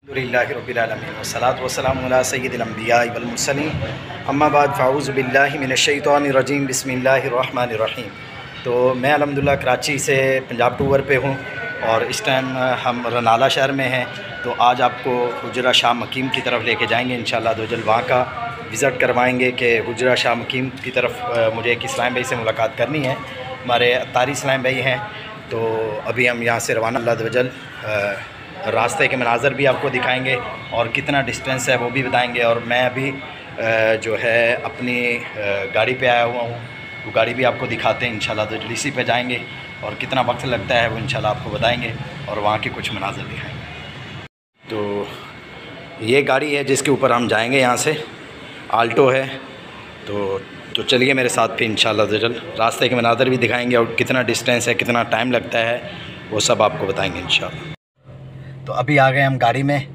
अल्हम्दुलिल्लाहि रब्बिल आलमीन वस्सलातु वस्सलामु अला सय्यिदिल अंबिया वल मुरसलीन अम्मा बाद फ़ाऊज़ु बिल्लाहि मिनश शैतानिर रजीम बिस्मिल्लाहिर रहमानिर रहीम। तो मैं अल्हम्दुलिल्लाह कराची से पंजाब टूर पे हूँ और इस टाइम हम रनाला शहर में हैं। तो आज आपको हुजरा शाह मकीम की तरफ लेके जाएंगे इंशाअल्लाह दो जल वहाँ का विज़िट करवाएंगे कि हुजरा शाह मकीम की तरफ मुझे एक इस्लाम भाई से मुलाकात करनी है। हमारे अत्तारी इस्लाम भाई हैं। तो अभी हम यहाँ से रवाना अल्लाह दो जल रास्ते के मनाज़र भी आपको दिखाएंगे और कितना डिस्टेंस है वो भी बताएंगे। और मैं अभी जो है अपनी गाड़ी पे आया हुआ हूँ, वो गाड़ी भी आपको दिखाते हैं इंशाल्लाह। तो इसी पे जाएंगे और कितना वक्त लगता है वो इंशाल्लाह आपको बताएंगे और वहाँ के कुछ मनाज़र दिखाएंगे। तो ये गाड़ी है जिसके ऊपर हम जाएंगे, यहाँ से आल्टो है। तो चलिए मेरे साथ फिर इंशाल्लाह जल रास्ते के मनाज़र भी दिखाएंगे और कितना डिस्टेंस है, कितना टाइम लगता है, वो सब आपको बताएंगे इंशाल्लाह। तो अभी आ गए हम गाड़ी में।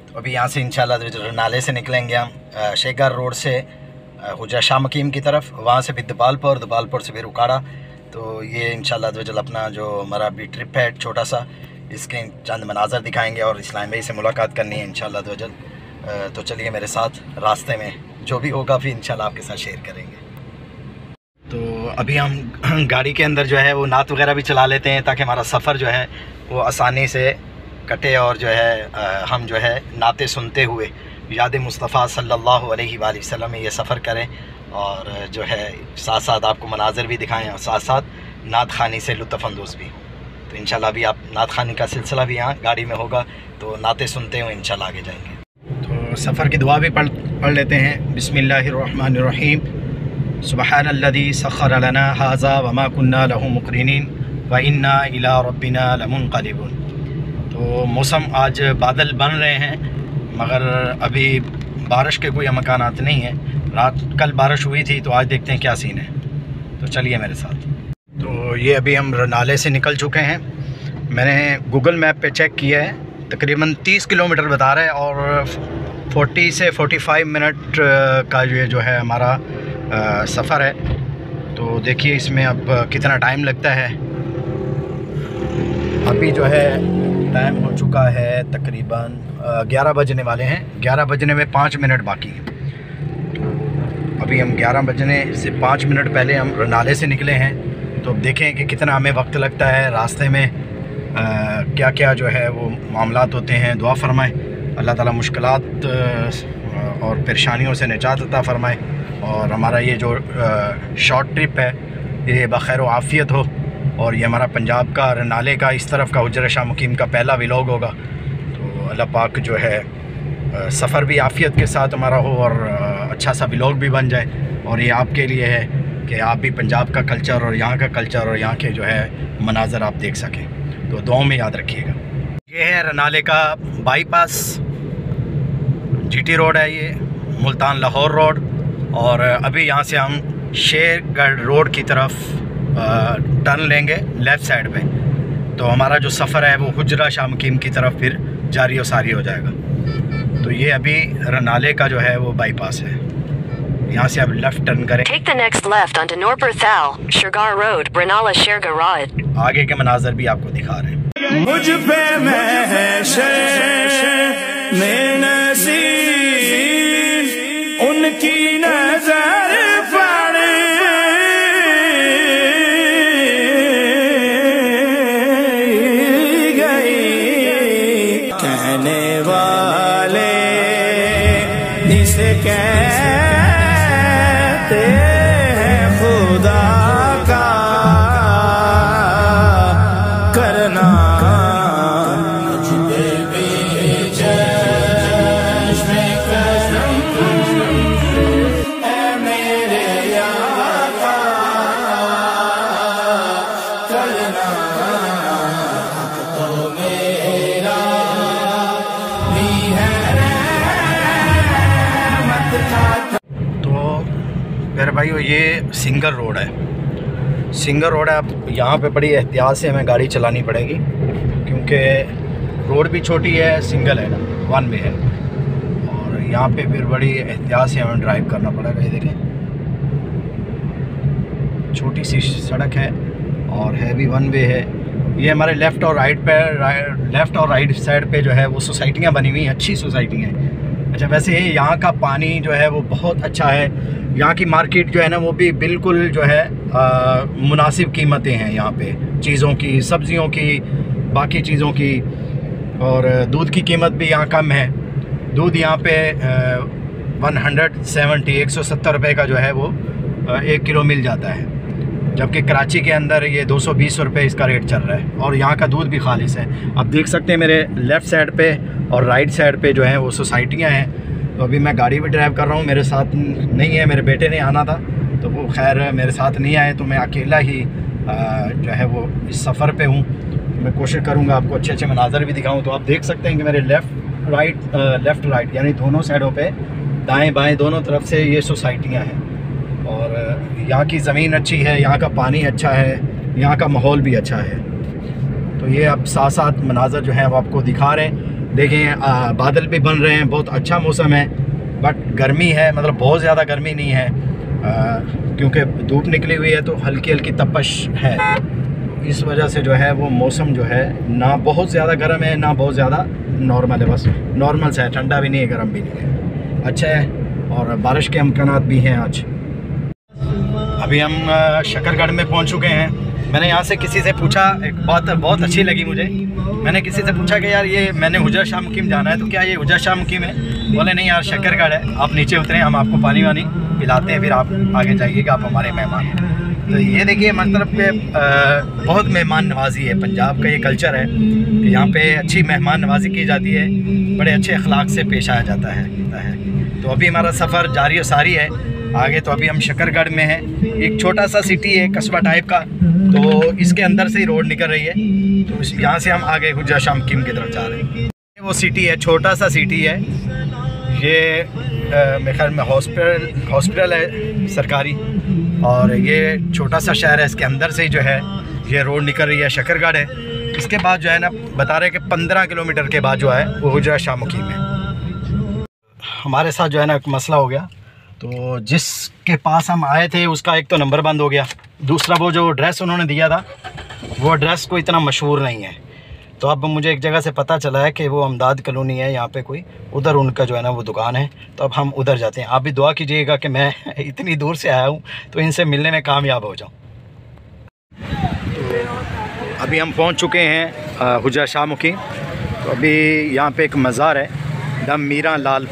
तो अभी यहाँ से इंशाल्लाह रनाले से निकलेंगे हम शेखगार रोड से हुजरा शाह मकीम की तरफ, वहाँ से फिर दबालपुर से फिर उकाड़ा। तो ये इंशाल्लाह जल अपना जो हमारा अभी ट्रिप है छोटा सा, इसके चंद मनाज़र दिखाएंगे और इस्लाम भाई से मुलाकात करनी है इंशाल्लाह जल। तो चलिए मेरे साथ, रास्ते में जो भी होगा फिर इंशाल्लाह आपके साथ शेयर करेंगे। तो अभी हम गाड़ी के अंदर जो है वो नात वगैरह भी चला लेते हैं ताकि हमारा सफ़र जो है वो आसानी से कटे और जो है हम जो है नाते सुनते हुए याद मुस्तफ़ा सल्लल्लाहु अलैहि वसल्लम में ये सफ़र करें और जो है साथ साथ आपको मनाज़र भी दिखाएं और साथ साथ नात खानी से लुत्फ़अंदोज़ भी। तो इंशाल्लाह अभी आप नात खानी का सिलसिला भी यहाँ गाड़ी में होगा, तो नाते सुनते हुए इंशाल्लाह आगे जाएंगे। तो सफ़र की दुआ भी पढ़ लेते हैं। बिस्मिल्लाहिर्रहमानिर्रहीम। सुब्हानल्लज़ी सख़्ख़र लना हाज़ा वमा कुन्ना लहू मुक़रिनीन व इन्ना इला रब्बिना लमुनक़लिबून। तो मौसम आज बादल बन रहे हैं मगर अभी बारिश के कोई मकानात नहीं है। कल बारिश हुई थी, तो आज देखते हैं क्या सीन है। तो चलिए मेरे साथ। तो ये अभी हम रनाले से निकल चुके हैं। मैंने गूगल मैप पे चेक किया है, तकरीबन 30 किलोमीटर बता रहा है और 40 से 45 मिनट का ये जो है हमारा सफ़र है। तो देखिए इसमें अब कितना टाइम लगता है। अभी जो है टाइम हो चुका है तकरीबन 11 बजने वाले हैं। 11 बजने में 5 मिनट बाकी हैं। तो अभी हम 11 बजने से 5 मिनट पहले हम रनाले से निकले हैं। तो अब देखें कि कितना हमें वक्त लगता है रास्ते में, क्या क्या जो है वो मामलात होते हैं। दुआ फरमाएं अल्लाह ताला मुश्किलात और परेशानियों से निजात अता फरमाए और हमारा ये जो शॉर्ट ट्रिप है ये बखैर व आफ़ियत हो। और ये हमारा पंजाब का रनाले का इस तरफ का हुजरा शाह मकीम का पहला व्लॉग होगा। तो अल्लाह पाक जो है सफ़र भी आफ़ियत के साथ हमारा हो और अच्छा सा व्लॉग भी बन जाए। और ये आपके लिए है कि आप भी पंजाब का कल्चर और यहाँ का कल्चर और यहाँ के जो है मनाज़र आप देख सकें। तो दुआओं में याद रखिएगा। ये है रनाले का बाईपास, GT रोड है ये, मुल्तान लाहौर रोड। और अभी यहाँ से हम शेरगढ़ रोड की तरफ टर्न लेंगे लेफ़्ट साइड पे। तो हमारा जो सफ़र है वो हुजरा शाह मकीम की तरफ फिर जारी और सारी हो जाएगा। तो ये अभी रनाले का जो है वो बाईपास है, यहाँ से आप लेफ़्ट टर्न करें। Take the next left onto Norberthal, Shergar Road, Ranala Shergar Road। आगे के मनाज़र भी आपको दिखा रहे हैं। मुझ पे उनकी नजर कहते हैं खुदा का करना मेरे आका करना तो मेरा भी है। मेरे भाई ये सिंगल रोड है, अब यहाँ पे बड़ी एहतियात से हमें गाड़ी चलानी पड़ेगी क्योंकि रोड भी छोटी है, सिंगल है ना, 1 वे है। और यहाँ पे फिर बड़ी एहतियात से हमें ड्राइव करना पड़ेगा। ये देखें छोटी सी सड़क है और है भी 1 वे है। ये हमारे लेफ़्ट और राइट साइड पे जो है वो सोसाइटियाँ बनी हुई हैं, अच्छी सोसाइटी हैं। अच्छा, वैसे यहाँ का पानी जो है वो बहुत अच्छा है। यहाँ की मार्केट जो है ना वो भी बिल्कुल जो है मुनासिब कीमतें हैं यहाँ पे, चीज़ों की, सब्ज़ियों की, बाकी चीज़ों की। और दूध की कीमत भी यहाँ कम है। दूध यहाँ पे 170 रुपये का जो है वो 1 किलो मिल जाता है, जबकि कराची के अंदर ये 220 रुपये इसका रेट चल रहा है। और यहाँ का दूध भी खालिस है। आप देख सकते हैं मेरे लेफ़्ट साइड पे और राइट साइड पे जो है वो सोसाइटियाँ हैं। तो अभी मैं गाड़ी भी ड्राइव कर रहा हूँ, मेरे साथ नहीं है, मेरे बेटे ने आना था तो वो खैर मेरे साथ नहीं आए, तो मैं अकेला ही जो है वो इस सफ़र पे हूँ। मैं कोशिश करूँगा आपको अच्छे अच्छे मनाज़र भी दिखाऊँ। तो आप देख सकते हैं कि मेरे लेफ़्ट राइट यानी दोनों साइडों पे, दाएं बाएं दोनों तरफ से ये सोसाइटियाँ हैं। और यहाँ की ज़मीन अच्छी है, यहाँ का पानी अच्छा है, यहाँ का माहौल भी अच्छा है। तो ये अब साथ साथ मनाज़र जो हैं वो आपको दिखा रहे हैं। देखें बादल भी बन रहे हैं, बहुत अच्छा मौसम है, बट गर्मी है, मतलब बहुत ज़्यादा गर्मी नहीं है क्योंकि धूप निकली हुई है तो हल्की हल्की तपश है। इस वजह से जो है वो मौसम जो है ना बहुत ज़्यादा गर्म है ना बहुत ज़्यादा नॉर्मल है, बस नॉर्मल सा है, ठंडा भी नहीं है गर्म भी नहीं है, अच्छा है। और बारिश के इम्कानात भी हैं आज। अभी हम शकरगढ़ में पहुंच चुके हैं। मैंने यहाँ से किसी से पूछा, एक बात बहुत अच्छी लगी मुझे। मैंने किसी से पूछा कि यार ये मैंने हुजरा शाह मुकीम जाना है, तो क्या ये हुजरा शाह मुकीम है? बोले नहीं यार, शकरगढ़ है, आप नीचे उतरें, हम आपको पानी वानी पिलाते हैं, फिर आप आगे जाइएगा, आप हमारे मेहमान हैं। तो ये देखिए मतलब कि बहुत मेहमान नवाजी है। पंजाब का ये कल्चर है कि यहाँ पे अच्छी मेहमान नवाजी की जाती है, बड़े अच्छे अखलाक से पेश आया जाता है। तो अभी हमारा सफ़र जारी और सारी है आगे। तो अभी हम शकरगढ़ में हैं, एक छोटा सा सिटी है, कस्बा टाइप का, तो इसके अंदर से ही रोड निकल रही है। तो यहाँ से हम आगे हुजरा शाह मुकीम की तरफ जा रहे हैं। वो सिटी है, छोटा सा सिटी है ये, मेरे ख्याल में हॉस्पिटल है सरकारी, और ये छोटा सा शहर है, इसके अंदर से ही जो है ये रोड निकल रही है, शकरगढ़ है। इसके बाद जो है ना बता रहे कि 15 किलोमीटर के बाद जो है वो हुजरा शाह मुकीम है। हमारे साथ जो है ना एक मसला हो गया, तो जिसके पास हम आए थे उसका एक तो नंबर बंद हो गया, दूसरा वो जो एड्रेस उन्होंने दिया था वो एड्रेस कोई इतना मशहूर नहीं है। तो अब मुझे एक जगह से पता चला है कि वो अमदाद कॉलोनी है यहाँ पे कोई, उधर उनका जो है ना वो दुकान है, तो अब हम उधर जाते हैं। आप भी दुआ कीजिएगा कि मैं इतनी दूर से आया हूँ तो इनसे मिलने में कामयाब हो जाऊँ। तो अभी हम पहुँच चुके हैं हुजरा शाह मुकीम। तो अभी यहाँ पे एक मज़ार है, दम मीरा लाल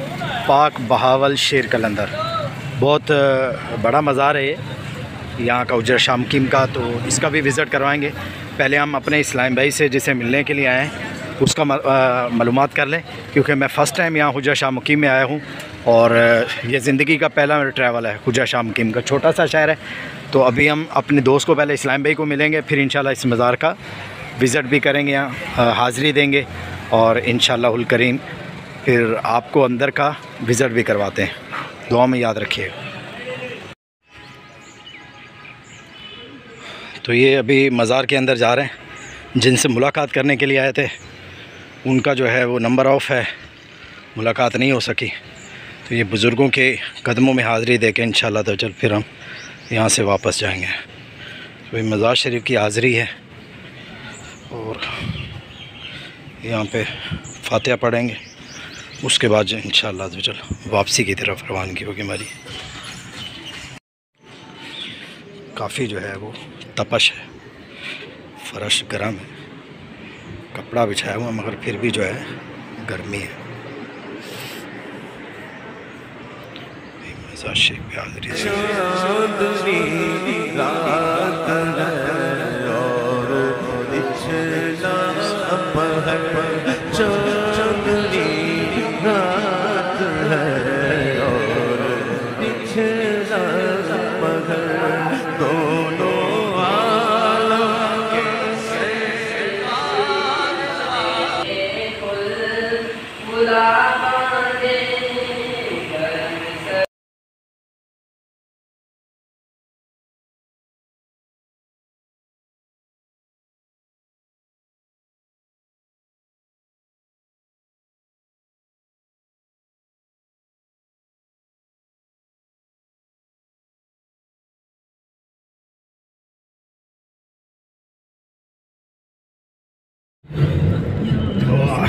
पाक बहावल शेर कलंदर, बहुत बड़ा मज़ार है ये यहाँ का हुजरा शाह मुकीम का। तो इसका भी विज़िट करवाएंगे। पहले हम अपने इस्लाम भाई से जिसे मिलने के लिए आए हैं उसका मालूमात कर लें, क्योंकि मैं फ़र्स्ट टाइम यहाँ हुजरा शाह मुकीम में आया हूँ और ये ज़िंदगी का पहला मेरा ट्रैवल है हुजरा शाह मुकीम का। छोटा सा शहर है। तो अभी हम अपने दोस्त को पहले इस्लाम भाई को मिलेंगे, फिर इंशाल्लाह इस मज़ार का विज़िट भी करेंगे, यहाँ हाज़िरी देंगे और इंशाअल्लाहुल करीम फिर आपको अंदर का विज़िट भी करवाते हैं। दुआ में याद रखिएगा। तो ये अभी मज़ार के अंदर जा रहे हैं। जिनसे मुलाकात करने के लिए आए थे उनका जो है वो नंबर ऑफ़ है, मुलाकात नहीं हो सकी। तो ये बुज़ुर्गों के कदमों में हाज़िरी दे के इंशाअल्लाह तो चल फिर हम यहाँ से वापस जाएंगे। तो ये मज़ार शरीफ की हाज़िरी है और यहाँ पे फातिहा पढ़ेंगे, उसके बाद जो इंशाअल्लाह तो चल वापसी की तरफ रवानगी होगी हमारी। काफ़ी जो है वो तपश है, फ़र्श गर्म है, कपड़ा बिछाया हुआ मगर फिर भी जो है गर्मी है। मज़ार शरीफ पे हाज़िरी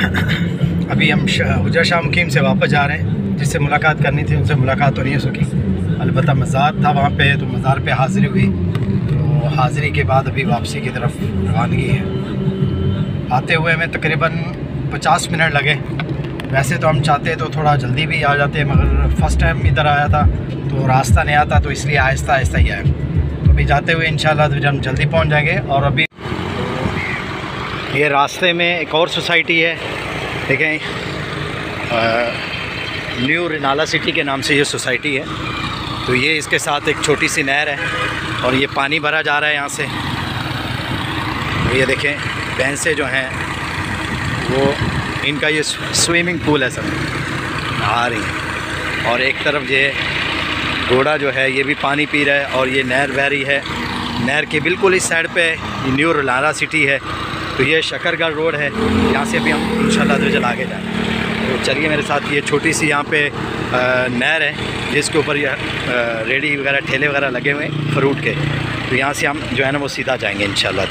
अभी हम हुजरा शाह मुकीम से वापस जा रहे हैं। जिससे मुलाकात करनी थी उनसे मुलाकात तो नहीं हो सकी, अलबत्ता मज़ार था वहाँ पे, तो मज़ार पे हाज़िरी हुई। तो हाज़िरी के बाद अभी वापसी की तरफ रवानगी है। आते हुए हमें तकरीबन 50 मिनट लगे। वैसे तो हम चाहते तो थोड़ा जल्दी भी आ जाते, मगर फ़र्स्ट टाइम इधर आया था तो रास्ता नहीं आता, तो इसलिए आहिस्ता आहिस्ता ही आया। तो अभी जाते हुए इंशाल्लाह हम जल्दी पहुँच जाएंगे। और अभी ये रास्ते में एक और सोसाइटी है, देखें, न्यू रिनाला सिटी के नाम से ये सोसाइटी है। तो ये इसके साथ एक छोटी सी नहर है और ये पानी भरा जा रहा है यहाँ से। तो ये देखें, भैंसें जो हैं वो, इनका ये स्विमिंग पूल है, सब नहा रही हैं। और एक तरफ ये घोड़ा जो है ये भी पानी पी रहा है और ये नहर बह रही है। नहर के बिल्कुल इस साइड पे ये न्यू रिनाला सिटी है। तो ये शकरगढ़ रोड है, यहाँ से भी हम इंशाल्लाह चल आगे जाएँ। तो चलिए मेरे साथ। ये छोटी सी यहाँ पे नहर है जिसके ऊपर ये रेडी वगैरह ठेले वगैरह लगे हुए हैं फ्रूट के। तो यहाँ से हम जो है ना वो सीधा जाएंगे इंशाल्लाह।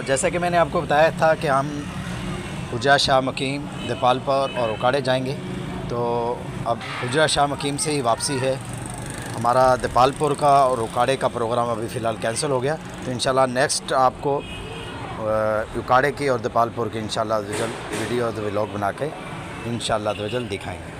जैसा कि मैंने आपको बताया था कि हम हुजरा शाह मुकीम, देपालपुर और उकाड़े जाएंगे। तो अब हुजरा शाह मुकीम से ही वापसी है। हमारा देपालपुर का और उकाड़े का प्रोग्राम अभी फ़िलहाल कैंसिल हो गया। तो इंशाल्लाह नेक्स्ट आपको उकाड़े की और देपालपुर की इंशाल्लाह वीडियो और व्लॉग बना के इंशाल्लाह दिखाएँगे।